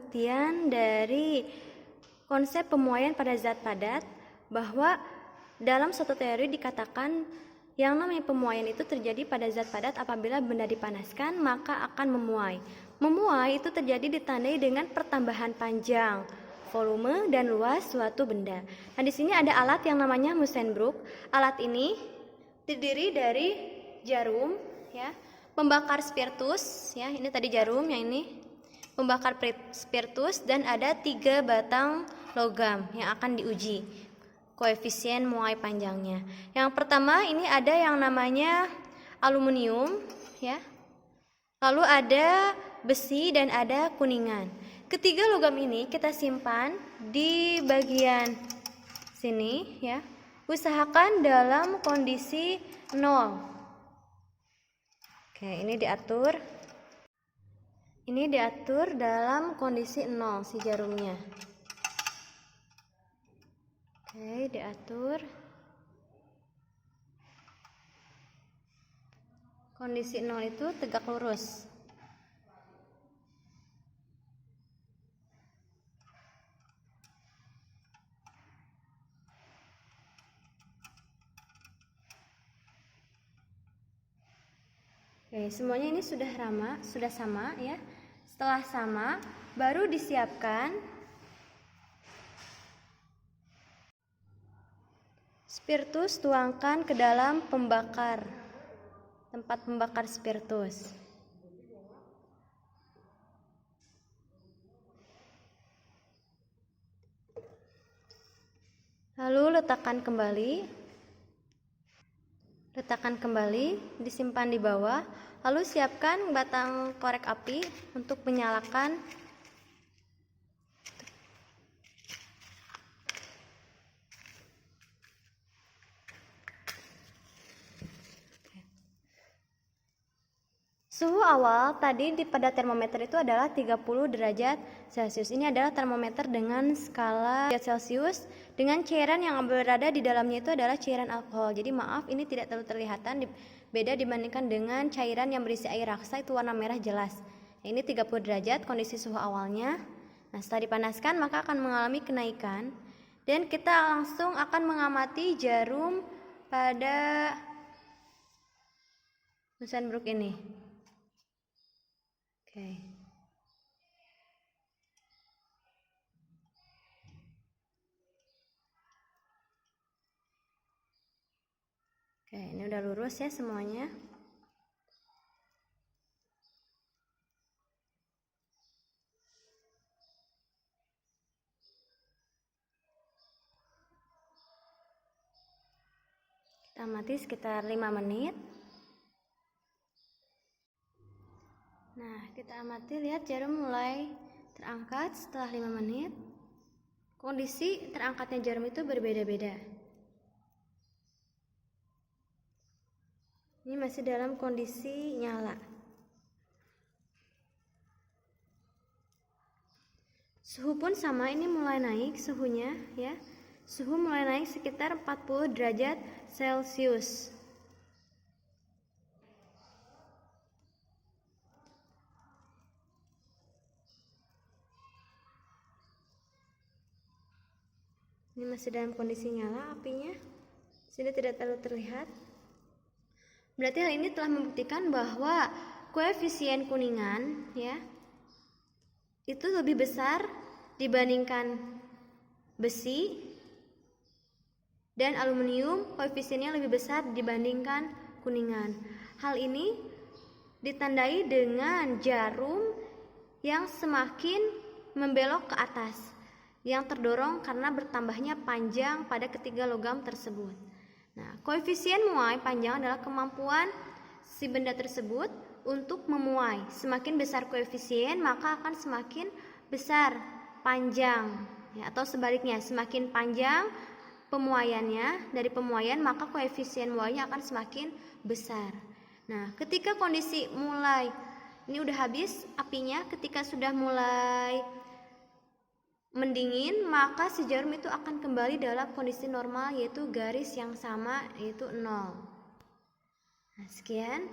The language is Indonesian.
pembuktian dari konsep pemuaian pada zat padat, bahwa dalam suatu teori dikatakan yang namanya pemuaian itu terjadi pada zat padat apabila benda dipanaskan maka akan memuai. Memuai itu terjadi ditandai dengan pertambahan panjang, volume, dan luas suatu benda. Nah, di sini ada alat yang namanya Mussenbrook. Alat ini terdiri dari jarum, ya, pembakar spiritus, ya, ini tadi jarum, yang ini pembakar spiritus, dan ada 3 batang logam yang akan diuji koefisien muai panjangnya. Yang pertama ini ada yang namanya aluminium, ya. Lalu ada besi dan ada kuningan. Ketiga logam ini kita simpan di bagian sini, ya. Usahakan dalam kondisi 0. Oke, ini diatur. Ini diatur dalam kondisi 0 si jarumnya. Oke, diatur. Kondisi 0 itu tegak lurus. Oke, semuanya ini sudah sama, ya. Setelah sama, baru disiapkan spiritus, tuangkan ke dalam tempat pembakar spiritus. Lalu letakkan kembali, disimpan di bawah. Lalu siapkan batang korek api untuk menyalakan. Suhu awal tadi pada termometer itu adalah 30 derajat Celcius. Ini adalah termometer dengan skala derajat Celcius, dengan cairan yang berada di dalamnya itu adalah cairan alkohol. Jadi maaf, ini tidak terlalu terlihatan beda dibandingkan dengan cairan yang berisi air raksa, itu warna merah jelas. Ini 30 derajat kondisi suhu awalnya. Nah, setelah dipanaskan maka akan mengalami kenaikan, dan kita langsung akan mengamati jarum pada Mussenbrook ini. Oke. Oke, ini udah lurus ya semuanya. Kita amati sekitar 5 menit. Nah, kita amati, lihat jarum mulai terangkat setelah 5 menit. Kondisi terangkatnya jarum itu berbeda-beda. Ini masih dalam kondisi nyala. Suhu pun sama, ini mulai naik suhunya, ya. Suhu mulai naik sekitar 40 derajat Celcius. Ini masih dalam kondisi nyala apinya. Sini tidak terlalu terlihat. Berarti hal ini telah membuktikan bahwa koefisien kuningan, ya, itu lebih besar dibandingkan besi, dan aluminium koefisiennya lebih besar dibandingkan kuningan. Hal ini ditandai dengan jarum yang semakin membelok ke atas, yang terdorong karena bertambahnya panjang pada ketiga logam tersebut. Nah, koefisien muai panjang adalah kemampuan si benda tersebut untuk memuai. Semakin besar koefisien, maka akan semakin besar panjang, ya, atau sebaliknya, semakin panjang pemuaiannya, dari pemuaian maka koefisien muainya akan semakin besar. Nah, ketika kondisi mulai, ini udah habis apinya, ketika sudah mulai mendingin, maka si jarum itu akan kembali dalam kondisi normal, yaitu garis yang sama, yaitu 0. Nah, sekian.